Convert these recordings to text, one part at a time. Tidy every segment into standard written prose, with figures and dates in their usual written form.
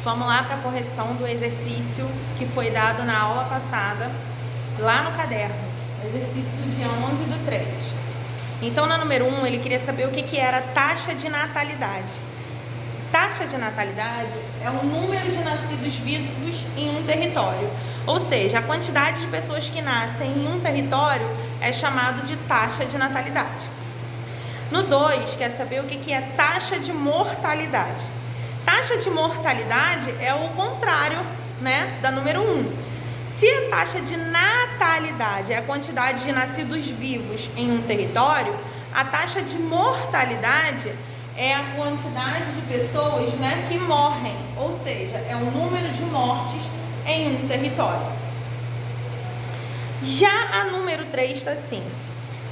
Vamos lá para a correção do exercício que foi dado na aula passada, lá no caderno. Exercício do dia 11 do 3. Então, na número 1, ele queria saber o que era taxa de natalidade. Taxa de natalidade é o número de nascidos vivos em um território. Ou seja, a quantidade de pessoas que nascem em um território é chamado de taxa de natalidade. No 2, quer saber o que é taxa de mortalidade. Taxa de mortalidade é o contrário, né, da número 1. Se a taxa de natalidade é a quantidade de nascidos vivos em um território, a taxa de mortalidade é a quantidade de pessoas, né, que morrem, ou seja, é o número de mortes em um território. Já a número 3 está assim: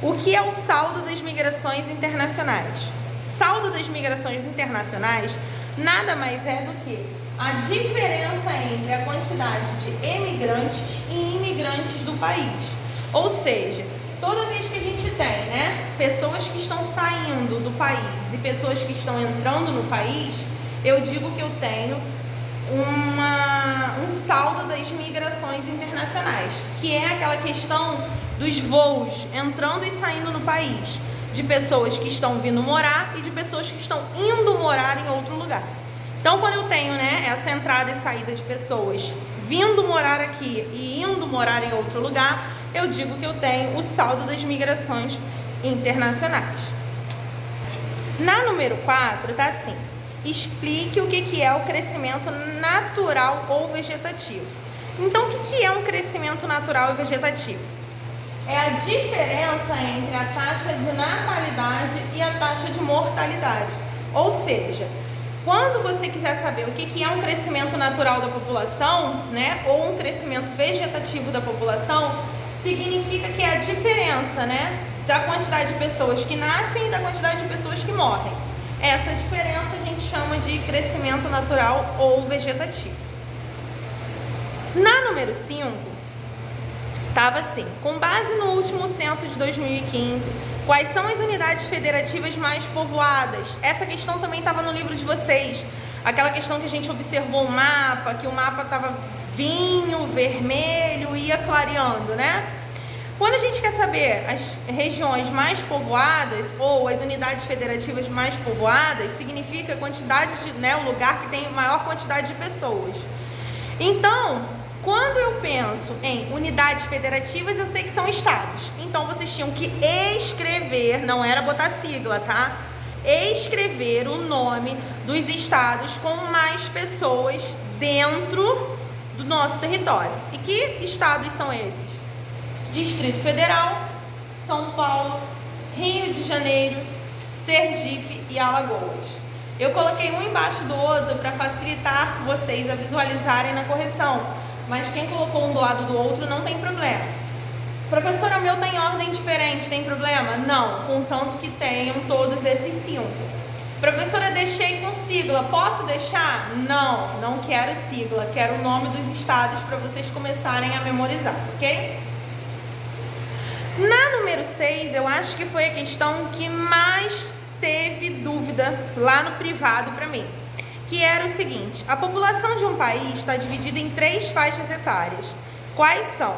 o que é o saldo das migrações internacionais? Saldo das migrações internacionais nada mais é do que a diferença entre a quantidade de emigrantes e imigrantes do país. Ou seja, toda vez que a gente tem, né, pessoas que estão saindo do país e pessoas que estão entrando no país, eu digo que eu tenho um saldo das migrações internacionais, que é aquela questão dos voos entrando e saindo no país, de pessoas que estão vindo morar e de pessoas que estão indo morar em outro lugar. Então, quando eu tenho, né, essa entrada e saída de pessoas vindo morar aqui e indo morar em outro lugar, eu digo que eu tenho o saldo das migrações internacionais. Na número 4, tá assim: explique o que é o crescimento natural ou vegetativo. Então, o que é um crescimento natural e vegetativo? É a diferença entre a taxa de natalidade e a taxa de mortalidade. Ou seja, quando você quiser saber o que é um crescimento natural da população, né, ou um crescimento vegetativo da população, significa que é a diferença, né, da quantidade de pessoas que nascem e da quantidade de pessoas que morrem. Essa diferença a gente chama de crescimento natural ou vegetativo. Na número 5, estava assim: com base no último censo de 2015, quais são as unidades federativas mais povoadas? Essa questão também estava no livro de vocês. Aquela questão que a gente observou o mapa, que o mapa estava vinho, vermelho, ia clareando, né? Quando a gente quer saber as regiões mais povoadas ou as unidades federativas mais povoadas, significa a quantidade de, né, o lugar que tem maior quantidade de pessoas. Então, quando eu penso em unidades federativas, eu sei que são estados. Então, vocês tinham que escrever, não era botar sigla, tá? Escrever o nome dos estados com mais pessoas dentro do nosso território. E que estados são esses? Distrito Federal, São Paulo, Rio de Janeiro, Sergipe e Alagoas. Eu coloquei um embaixo do outro para facilitar vocês a visualizarem na correção, mas quem colocou um do lado do outro não tem problema. Professora, o meu está em ordem diferente, tem problema? Não, contanto que tenham todos esses 5. Professora, deixei com sigla, posso deixar? Não, não quero sigla, quero o nome dos estados para vocês começarem a memorizar, ok? Na número 6, eu acho que foi a questão que mais teve dúvida lá no privado para mim, que era o seguinte: a população de um país está dividida em 3 faixas etárias. Quais são?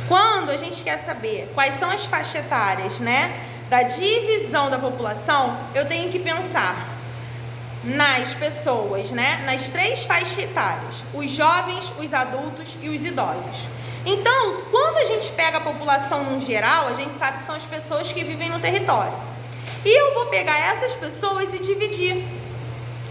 Quando a gente quer saber quais são as faixas etárias, né, da divisão da população, eu tenho que pensar nas pessoas, né, nas 3 faixas etárias: os jovens, os adultos e os idosos. Então, quando a gente pega a população no geral, a gente sabe que são as pessoas que vivem no território. E eu vou pegar essas pessoas e dividir.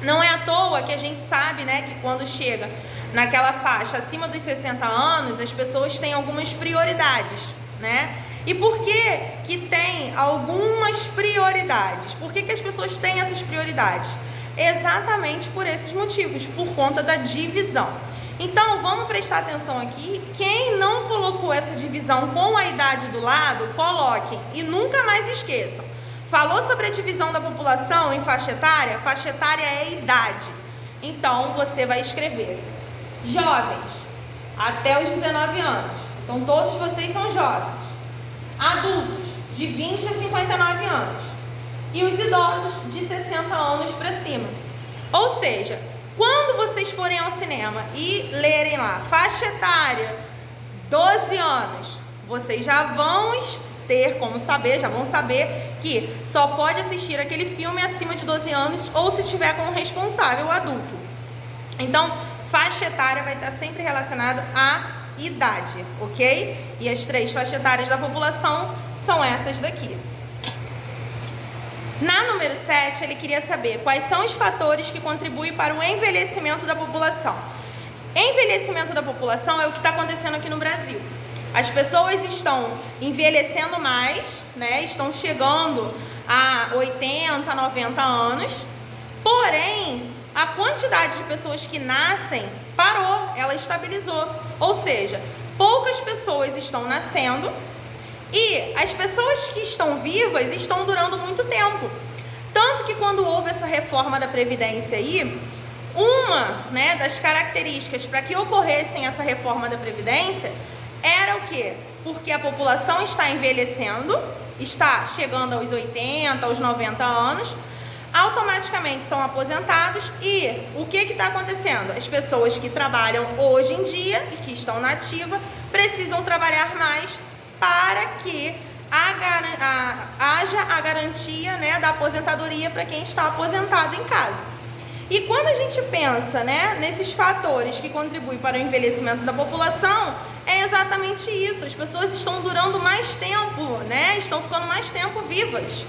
Não é à toa que a gente sabe, né, que quando chega naquela faixa acima dos 60 anos, as pessoas têm algumas prioridades, né? E por que tem algumas prioridades? Por que as pessoas têm essas prioridades? Exatamente por esses motivos, por conta da divisão. Então, vamos prestar atenção aqui. Quem não colocou essa divisão com a idade do lado, coloquem e nunca mais esqueçam. Falou sobre a divisão da população em faixa etária é idade. Então, você vai escrever jovens até os 19 anos. Então, todos vocês são jovens. Adultos de 20 a 59 anos. E os idosos de 60 anos para cima. Ou seja, quando vocês forem ao cinema e lerem lá, faixa etária, 12 anos, vocês já vão ter como saber, já vão saber que só pode assistir aquele filme acima de 12 anos ou se tiver com um responsável adulto. Então, faixa etária vai estar sempre relacionada à idade, ok? E as 3 faixas etárias da população são essas daqui. Na número 7, ele queria saber quais são os fatores que contribuem para o envelhecimento da população. Envelhecimento da população é o que está acontecendo aqui no Brasil. As pessoas estão envelhecendo mais, né? Estão chegando a 80, 90 anos, porém, a quantidade de pessoas que nascem parou, ela estabilizou. Ou seja, poucas pessoas estão nascendo e as pessoas que estão vivas estão durando muito tempo. Tanto que quando houve essa reforma da Previdência aí, uma, né, das características para que ocorressem essa reforma da Previdência era o quê? Porque a população está envelhecendo, está chegando aos 80, aos 90 anos, automaticamente são aposentados e o que está acontecendo? As pessoas que trabalham hoje em dia e que estão na ativa precisam trabalhar mais para que haja a garantia, né, da aposentadoria para quem está aposentado em casa. E quando a gente pensa, né, nesses fatores que contribuem para o envelhecimento da população, é exatamente isso. As pessoas estão durando mais tempo, né, estão ficando mais tempo vivas.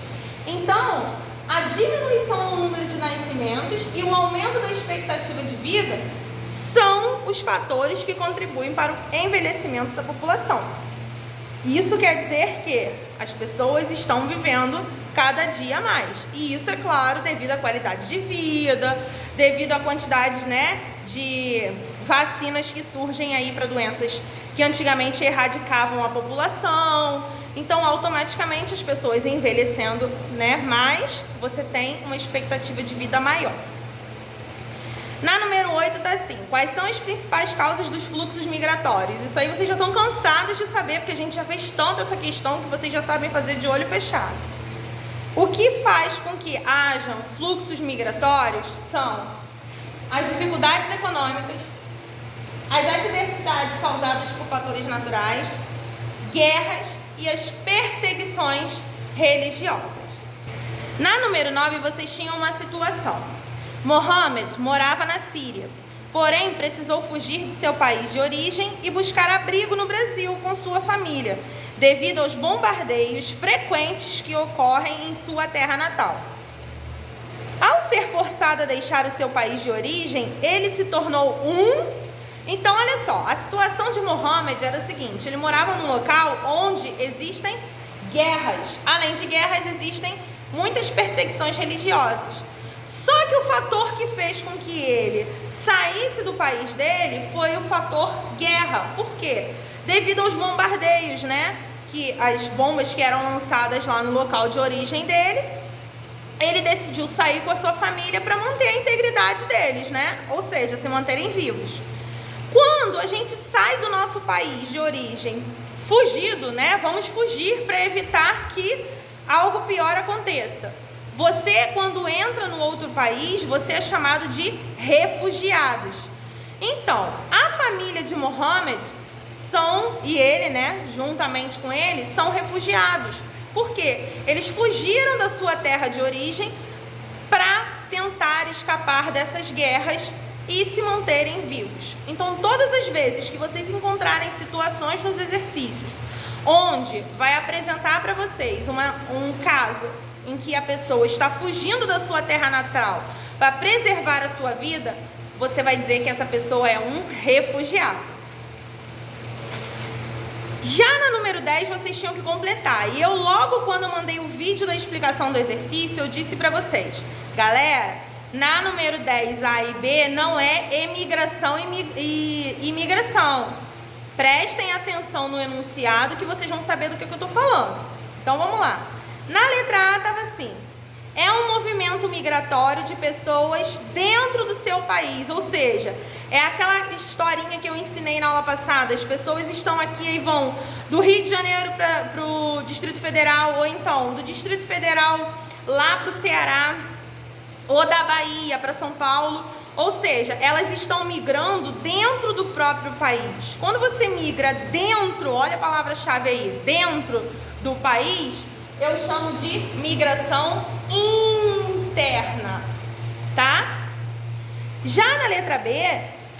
Então, a diminuição no número de nascimentos e o aumento da expectativa de vida são os fatores que contribuem para o envelhecimento da população. Isso quer dizer que as pessoas estão vivendo cada dia mais. E isso, é claro, devido à qualidade de vida, devido à quantidade, né, de vacinas que surgem aí para doenças que antigamente erradicavam a população. Então, automaticamente, as pessoas envelhecendo, né, mais, você tem uma expectativa de vida maior. Na número 8 está assim: quais são as principais causas dos fluxos migratórios? Isso aí vocês já estão cansados de saber, porque a gente já fez tanto essa questão que vocês já sabem fazer de olho fechado. O que faz com que hajam fluxos migratórios são as dificuldades econômicas, as adversidades causadas por fatores naturais, guerras e as perseguições religiosas. Na número 9, vocês tinham uma situação. Mohammed morava na Síria, porém precisou fugir de seu país de origem e buscar abrigo no Brasil com sua família, devido aos bombardeios frequentes que ocorrem em sua terra natal. Ao ser forçado a deixar o seu país de origem, ele se tornou Então, olha só, a situação de Mohammed era o seguinte: ele morava num local onde existem guerras. Além de guerras, existem muitas perseguições religiosas. Só que o fator que fez com que ele saísse do país dele foi o fator guerra. Por quê? Devido aos bombardeios, né? Que as bombas que eram lançadas lá no local de origem dele, ele decidiu sair com a sua família para manter a integridade deles, né? Ou seja, se manterem vivos. Quando a gente sai do nosso país de origem fugido, né? Vamos fugir para evitar que algo pior aconteça. Você, quando entra no outro país, você é chamado de refugiados. Então, a família de Mohammed e ele, né, juntamente com ele, são refugiados. Por quê? Eles fugiram da sua terra de origem para tentar escapar dessas guerras e se manterem vivos. Então, todas as vezes que vocês encontrarem situações nos exercícios onde vai apresentar para vocês um caso em que a pessoa está fugindo da sua terra natal para preservar a sua vida, você vai dizer que essa pessoa é um refugiado. Já na número 10, vocês tinham que completar. E eu logo quando eu mandei o vídeo da explicação do exercício, eu disse para vocês: galera, na número 10, A e B, não é emigração e imigração. Prestem atenção no enunciado que vocês vão saber do que eu estou falando. Então, vamos lá. Na letra A estava assim: é um movimento migratório de pessoas dentro do seu país, ou seja, é aquela historinha que eu ensinei na aula passada. As pessoas estão aqui e vão do Rio de Janeiro para o Distrito Federal, ou então do Distrito Federal lá para o Ceará. ou da Bahia para São Paulo, ou seja, elas estão migrando dentro do próprio país. Quando você migra dentro, olha a palavra-chave aí, dentro do país, eu chamo de migração interna, tá? Já na letra B,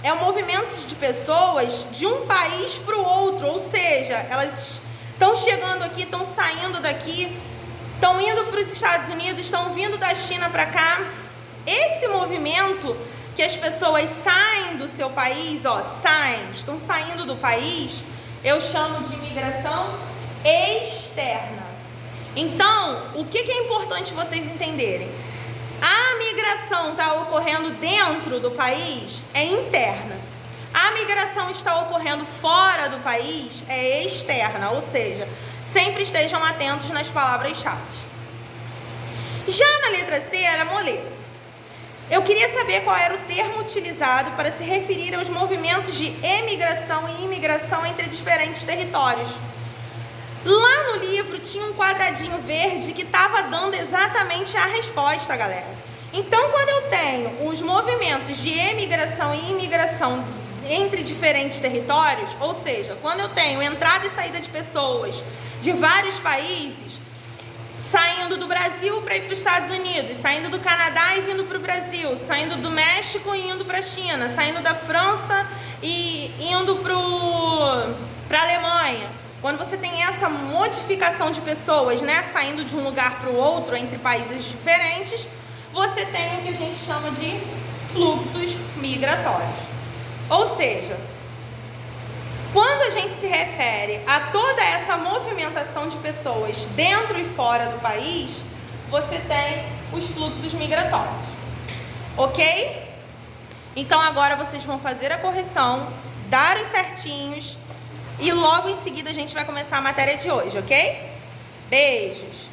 é o movimento de pessoas de um país para o outro, ou seja, elas estão chegando aqui, estão saindo daqui, estão indo para os Estados Unidos, estão vindo da China para cá. Esse movimento que as pessoas saem do seu país, estão saindo do país, eu chamo de migração externa. Então, o que é importante vocês entenderem? A migração está ocorrendo dentro do país, é interna. A migração está ocorrendo fora do país, é externa, ou seja, sempre estejam atentos nas palavras-chave. Já na letra C era moleza. Eu queria saber qual era o termo utilizado para se referir aos movimentos de emigração e imigração entre diferentes territórios. Lá no livro tinha um quadradinho verde que estava dando exatamente a resposta, galera. Então, quando eu tenho os movimentos de emigração e imigração entre diferentes territórios, ou seja, quando eu tenho entrada e saída de pessoas de vários países, saindo do Brasil para ir para os Estados Unidos, saindo do Canadá e vindo para o Brasil, saindo do México e indo para a China, saindo da França e indo para a Alemanha. Quando você tem essa modificação de pessoas, né, saindo de um lugar para o outro, entre países diferentes, você tem o que a gente chama de fluxos migratórios. Ou seja, quando a gente se refere a toda essa movimentação de pessoas dentro e fora do país, você tem os fluxos migratórios. Ok? Então agora vocês vão fazer a correção, dar os certinhos e logo em seguida a gente vai começar a matéria de hoje, ok? Beijos!